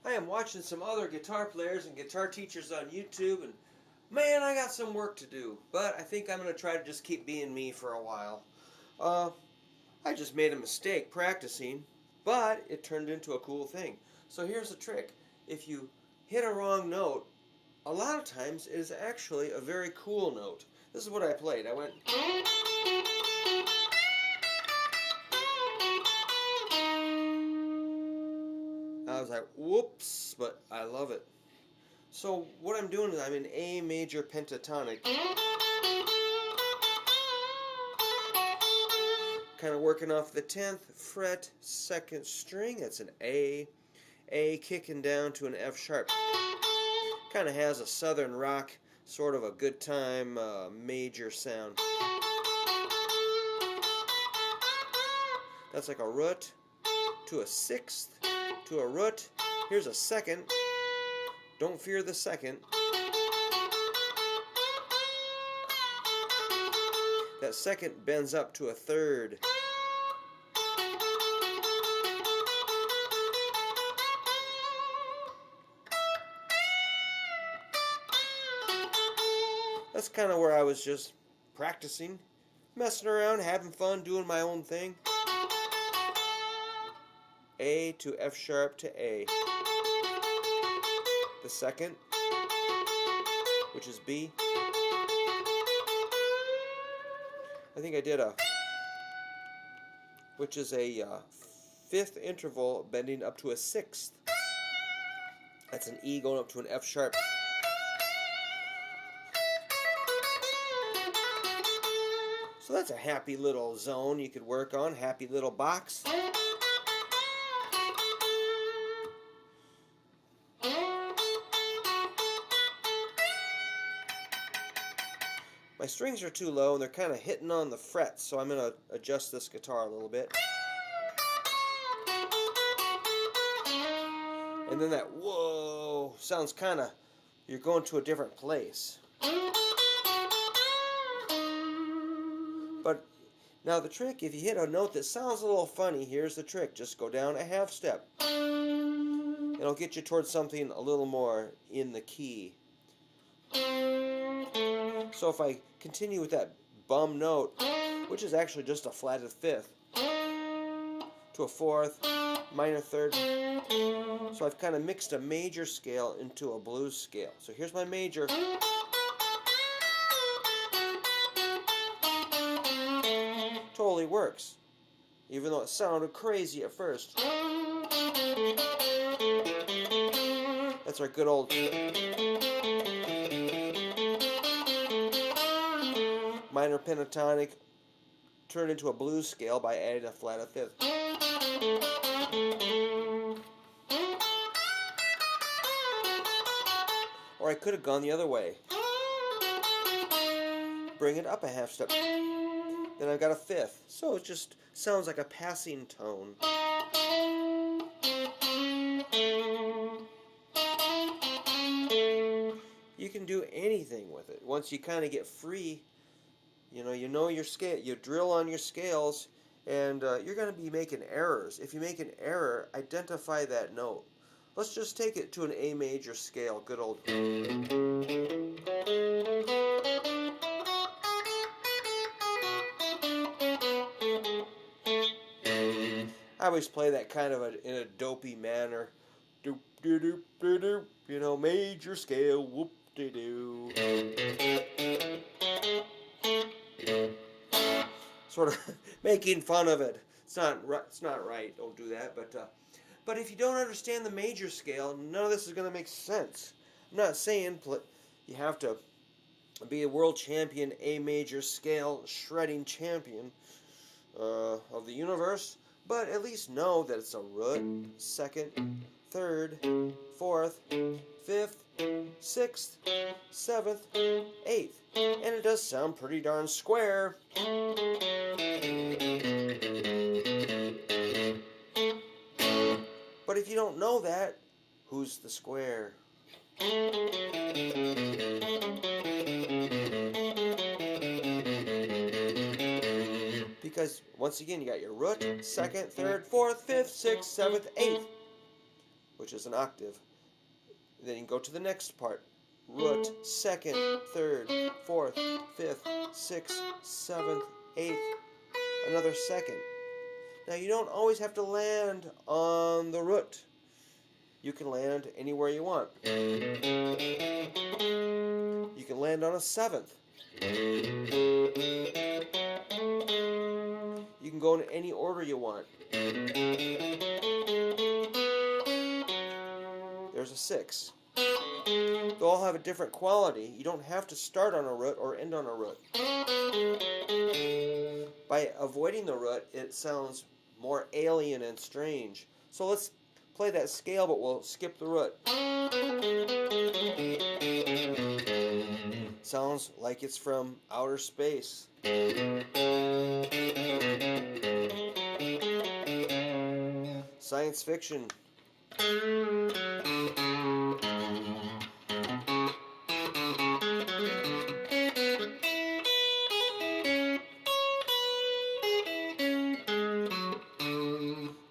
I am watching some other guitar players and guitar teachers on YouTube, and man, I got some work to do. But I think I'm going to try to just keep being me for a while. I just made a mistake practicing, but it turned into a cool thing. So here's the trick. If you hit a wrong note, a lot of times it is actually a very cool note. This is what I played. I went... I was like, whoops, but I love it. So what I'm doing is I'm in A major pentatonic. Kind of working off the 10th fret, 2nd string. That's an A. A kicking down to an F sharp. Kind of has a southern rock, sort of a good time major sound. That's like a root to a 6th to a root. Here's a 2nd. Don't fear the 2nd. That 2nd bends up to a 3rd. That's kind of where I was just practicing, messing around, having fun, doing my own thing. A to F sharp to A. The 2nd, which is B. I think I did a, which is a 5th interval bending up to a 6th. That's an E going up to an F sharp. So that's a happy little zone you could work on, happy little box. My strings are too low and they're kind of hitting on the frets, so I'm going to adjust this guitar a little bit. And then that whoa sounds kind of, you're going to a different place. But now the trick, if you hit a note that sounds a little funny, here's the trick. Just go down a half step. It'll get you towards something a little more in the key. So if I continue with that bum note, which is actually just a flatted 5th, to a 4th, minor 3rd. So I've kind of mixed a major scale into a blues scale. So here's my major. Totally works, even though it sounded crazy at first. That's our good old minor pentatonic turned into a blues scale by adding a flatted 5th. Or I could have gone the other way. Bring it up a half step. Then I've got a 5th. So it just sounds like a passing tone. You can do anything with it. Once you kind of get free, you know your scale, you drill on your scales, and you're going to be making errors. If you make an error, identify that note. Let's just take it to an A major scale, good old. I always play that kind of in a dopey manner. Doop doop doop doop, you know, major scale, whoop de doo. Sort of making fun of it. It's not right. Don't do that. But if you don't understand the major scale, none of this is going to make sense. I'm not saying you have to be a world champion, A major scale shredding champion of the universe, but at least know that it's a root, 2nd, 3rd, 4th, 5th, 6th, 7th, 8th, and it does sound pretty darn square. But if you don't know that, who's the square? Because once again, you got your root, 2nd, 3rd, 4th, 5th, 6th, 7th, 8th, which which is an octave. Then you can go to the next part. Root, second, third, fourth, fifth, sixth, seventh, eighth, another second. Now you don't always have to land on the root. You can land anywhere you want. You can land on a seventh. You can go in any order you want. There's a six. They'll all have a different quality. You don't have to start on a root or end on a root. By avoiding the root, it sounds more alien and strange. So let's play that scale, but we'll skip the root. Sounds like it's from outer space. Science fiction.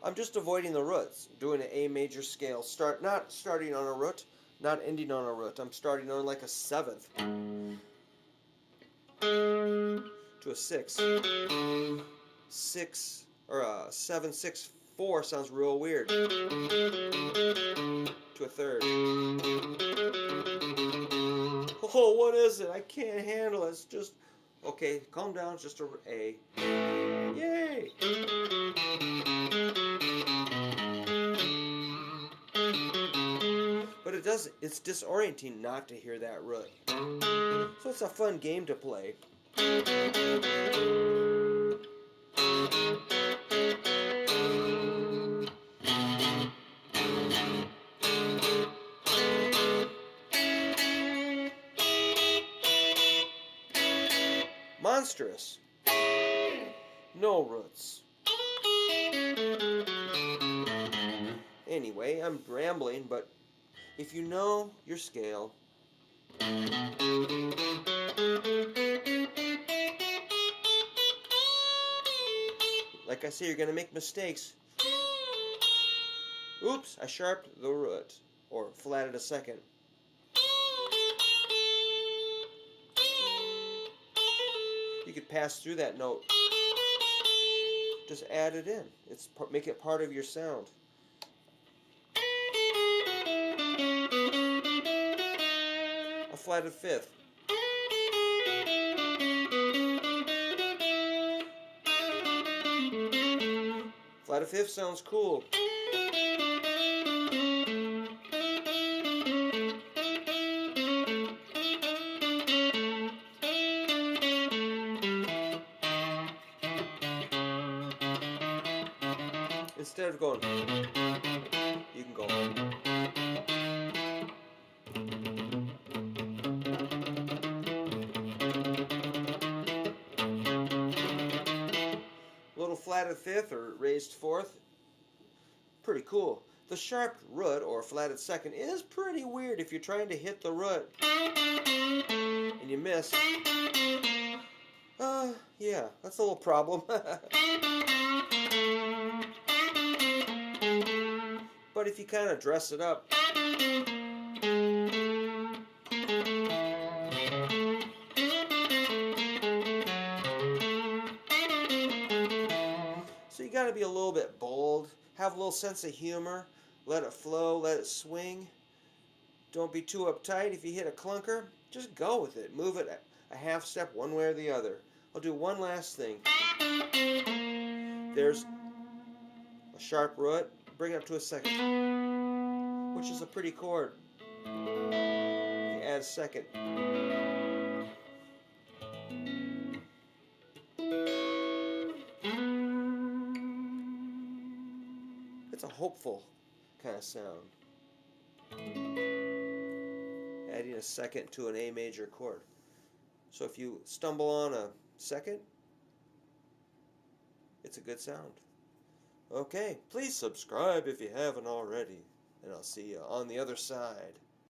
I'm just avoiding the roots, doing an A major scale. Not starting on a root, not ending on a root. I'm starting on like a seventh to a six. Six or a 7, 6, 4 sounds real weird. To a third. Oh, what is it? I can't handle it. It's just okay. Calm down. It's just a A. Yay! But it's disorienting not to hear that root. So it's a fun game to play. Monstrous. No roots. Anyway, I'm rambling, but if you know your scale, like I say, you're going to make mistakes. Oops, I sharped the root, or flatted a second. You could pass through that note. Just add it in. Make it part of your sound. A flatted fifth. Flatted fifth sounds cool. Instead of going, you can go. Little flatted fifth or raised fourth, pretty cool. The sharp root or flatted second is pretty weird if you're trying to hit the root and you miss. Yeah, that's a little problem. But if you kind of dress it up, so you got to be a little bit bold, have a little sense of humor, let it flow, let it swing. Don't be too uptight. If you hit a clunker, just go with it. Move it a half step one way or the other. I'll do one last thing. There's a sharp root. Bring it up to a second, which is a pretty chord. If you add a second. It's a hopeful kind of sound. Adding a second to an A major chord. So if you stumble on a second, it's a good sound. Okay, please subscribe if you haven't already, and I'll see you on the other side.